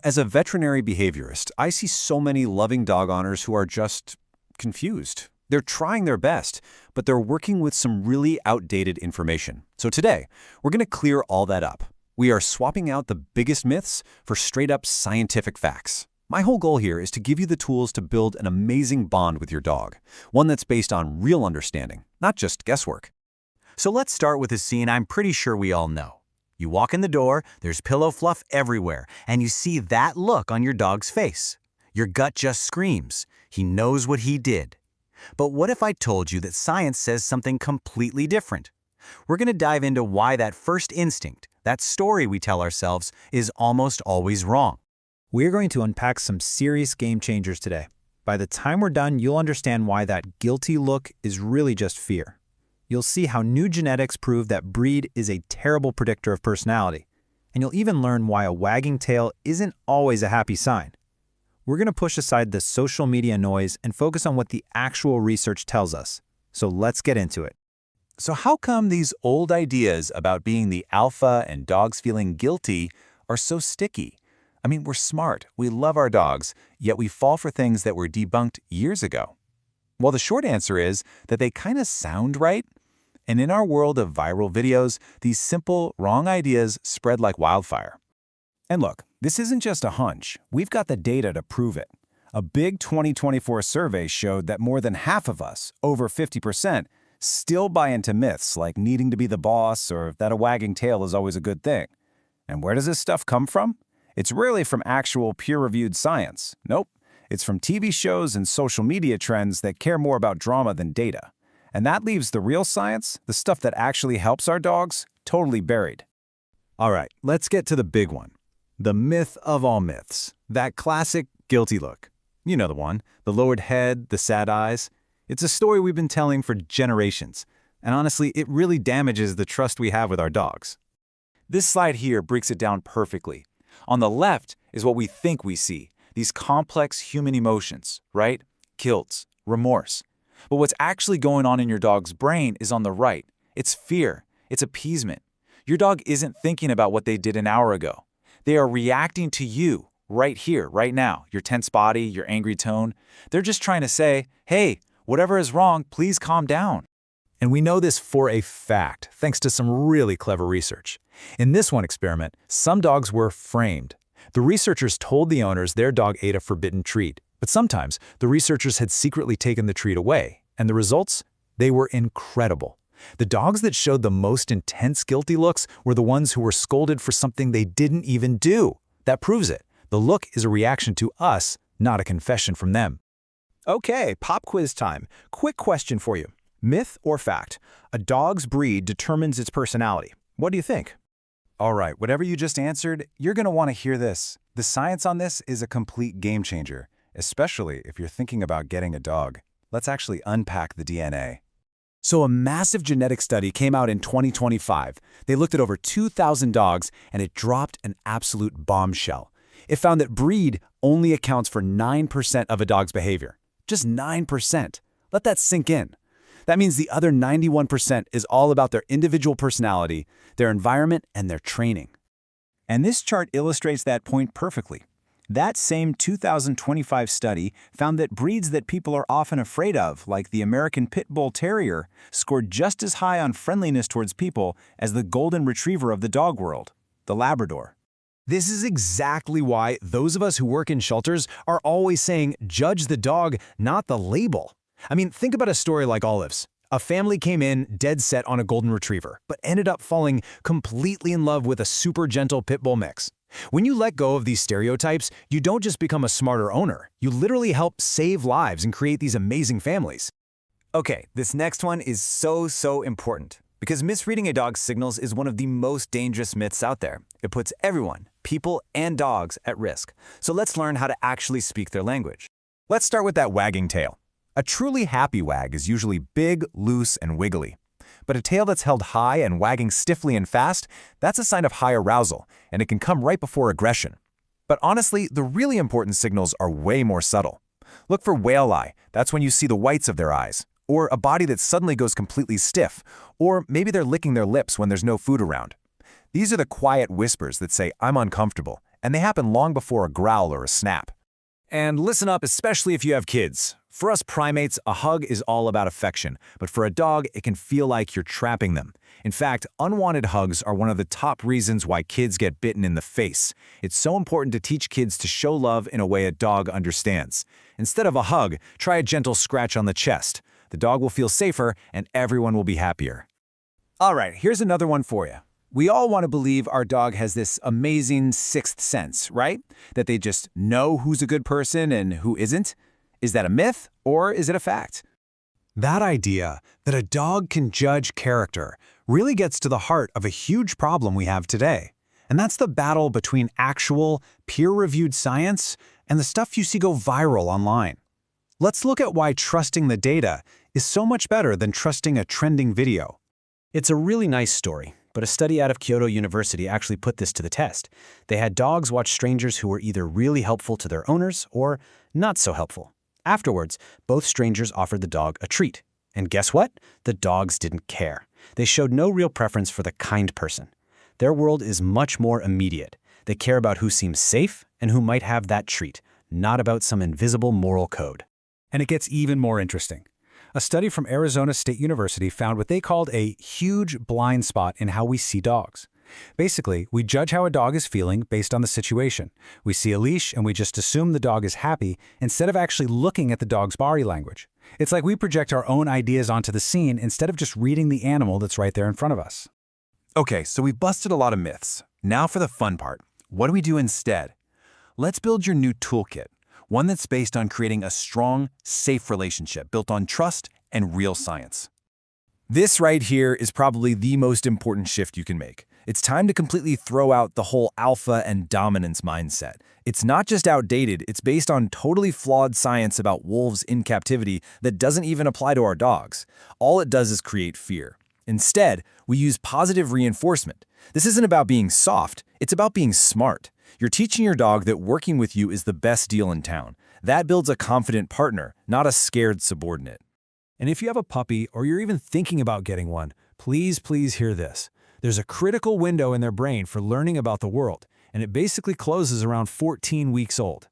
As a veterinary behaviorist, I see so many loving dog owners who are just confused. They're trying their best, but they're working with some really outdated information. So today, we're going to clear all that up. We are swapping out the biggest myths for straight-up scientific facts. My whole goal here is to give you the tools to build an amazing bond with your dog, one that's based on real understanding, not just guesswork. So let's start with a scene I'm pretty sure we all know. You walk in the door, there's pillow fluff everywhere, and you see that look on your dog's face. Your gut just screams. He knows what he did. But what if I told you that science says something completely different? We're going to dive into why that first instinct, that story we tell ourselves, is almost always wrong. We're going to unpack some serious game changers today. By the time we're done, you'll understand why that guilty look is really just fear. You'll see how new genetics prove that breed is a terrible predictor of personality. And you'll even learn why a wagging tail isn't always a happy sign. We're going to push aside the social media noise and focus on what the actual research tells us. So let's get into it. So how come these old ideas about being the alpha and dogs feeling guilty are so sticky? I mean, we're smart, we love our dogs, yet we fall for things that were debunked years ago. Well, the short answer is that they kind of sound right. And in our world of viral videos, these simple, wrong ideas spread like wildfire. And look, this isn't just a hunch. We've got the data to prove it. A big 2024 survey showed that more than half of us, over 50%, still buy into myths like needing to be the boss or that a wagging tail is always a good thing. And where does this stuff come from? It's rarely from actual peer-reviewed science. Nope. It's from TV shows and social media trends that care more about drama than data. And that leaves the real science, the stuff that actually helps our dogs, totally buried. All right, let's get to the big one. The myth of all myths. That classic guilty look. You know the one. The lowered head, the sad eyes. It's a story we've been telling for generations. And honestly, it really damages the trust we have with our dogs. This slide here breaks it down perfectly. On the left is what we think we see. These complex human emotions, right? Guilt, remorse. But what's actually going on in your dog's brain is on the right. It's fear. It's appeasement. Your dog isn't thinking about what they did an hour ago. They are reacting to you right here, right now, your tense body, your angry tone. They're just trying to say, hey, whatever is wrong, please calm down. And we know this for a fact, thanks to some really clever research. In this one experiment, some dogs were framed. The researchers told the owners their dog ate a forbidden treat, but sometimes the researchers had secretly taken the treat away, and the results? They were incredible. The dogs that showed the most intense guilty looks were the ones who were scolded for something they didn't even do. That proves it. The look is a reaction to us, not a confession from them. Okay, pop quiz time. Quick question for you. Myth or fact? A dog's breed determines its personality. What do you think? All right, whatever you just answered, you're going to want to hear this. The science on this is a complete game changer, especially if you're thinking about getting a dog. Let's actually unpack the DNA. So a massive genetic study came out in 2025. They looked at over 2,000 dogs, and it dropped an absolute bombshell. It found that breed only accounts for 9% of a dog's behavior. Just 9%. Let that sink in. That means the other 91% is all about their individual personality, their environment, and their training. And this chart illustrates that point perfectly. That same 2025 study found that breeds that people are often afraid of, like the American Pit Bull Terrier, scored just as high on friendliness towards people as the Golden Retriever of the dog world, the Labrador. This is exactly why those of us who work in shelters are always saying, judge the dog, not the label. I mean, think about a story like Olive's. A family came in dead set on a Golden Retriever, but ended up falling completely in love with a super gentle Pit Bull mix. When you let go of these stereotypes, you don't just become a smarter owner. You literally help save lives and create these amazing families. Okay, this next one is so important, because misreading a dog's signals is one of the most dangerous myths out there. It puts everyone, people and dogs, at risk. So let's learn how to actually speak their language. Let's start with that wagging tail. A truly happy wag is usually big, loose, and wiggly. But a tail that's held high and wagging stiffly and fast, that's a sign of high arousal, and it can come right before aggression. But honestly, the really important signals are way more subtle. Look for whale eye. That's when you see the whites of their eyes. Or a body that suddenly goes completely stiff. Or maybe they're licking their lips when there's no food around. These are the quiet whispers that say, I'm uncomfortable, and they happen long before a growl or a snap. And listen up, especially if you have kids. For us primates, a hug is all about affection, but for a dog, it can feel like you're trapping them. In fact, unwanted hugs are one of the top reasons why kids get bitten in the face. It's so important to teach kids to show love in a way a dog understands. Instead of a hug, try a gentle scratch on the chest. The dog will feel safer, and everyone will be happier. All right, here's another one for you. We all want to believe our dog has this amazing sixth sense, right? That they just know who's a good person and who isn't. Is that a myth or is it a fact? That idea that a dog can judge character really gets to the heart of a huge problem we have today. And that's the battle between actual, peer-reviewed science and the stuff you see go viral online. Let's look at why trusting the data is so much better than trusting a trending video. It's a really nice story, but a study out of Kyoto University actually put this to the test. They had dogs watch strangers who were either really helpful to their owners or not so helpful. Afterwards, both strangers offered the dog a treat. And guess what? The dogs didn't care. They showed no real preference for the kind person. Their world is much more immediate. They care about who seems safe and who might have that treat, not about some invisible moral code. And it gets even more interesting. A study from Arizona State University found what they called a huge blind spot in how we see dogs. Basically, we judge how a dog is feeling based on the situation. We see a leash and we just assume the dog is happy instead of actually looking at the dog's body language. It's like we project our own ideas onto the scene instead of just reading the animal that's right there in front of us. Okay, so we've busted a lot of myths. Now for the fun part. What do we do instead? Let's build your new toolkit, one that's based on creating a strong, safe relationship built on trust and real science. This right here is probably the most important shift you can make. It's time to completely throw out the whole alpha and dominance mindset. It's not just outdated, it's based on totally flawed science about wolves in captivity that doesn't even apply to our dogs. All it does is create fear. Instead, we use positive reinforcement. This isn't about being soft, it's about being smart. You're teaching your dog that working with you is the best deal in town. That builds a confident partner, not a scared subordinate. And if you have a puppy or you're even thinking about getting one, please hear this. There's a critical window in their brain for learning about the world, and it basically closes around 14 weeks old.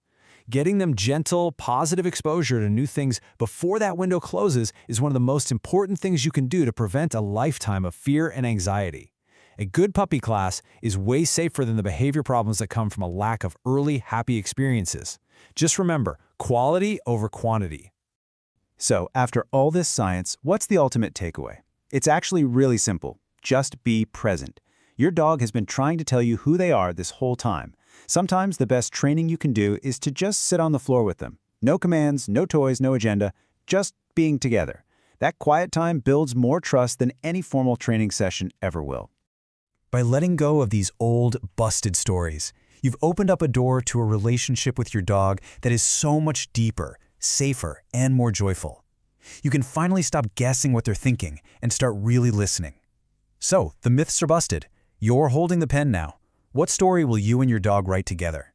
Getting them gentle, positive exposure to new things before that window closes is one of the most important things you can do to prevent a lifetime of fear and anxiety. A good puppy class is way safer than the behavior problems that come from a lack of early, happy experiences. Just remember, quality over quantity. So, after all this science, what's the ultimate takeaway? It's actually really simple. Just be present. Your dog has been trying to tell you who they are this whole time. Sometimes the best training you can do is to just sit on the floor with them. No commands, no toys, no agenda, just being together. That quiet time builds more trust than any formal training session ever will. By letting go of these old, busted stories, you've opened up a door to a relationship with your dog that is so much deeper, safer, and more joyful. You can finally stop guessing what they're thinking and start really listening. So, the myths are busted. You're holding the pen now. What story will you and your dog write together?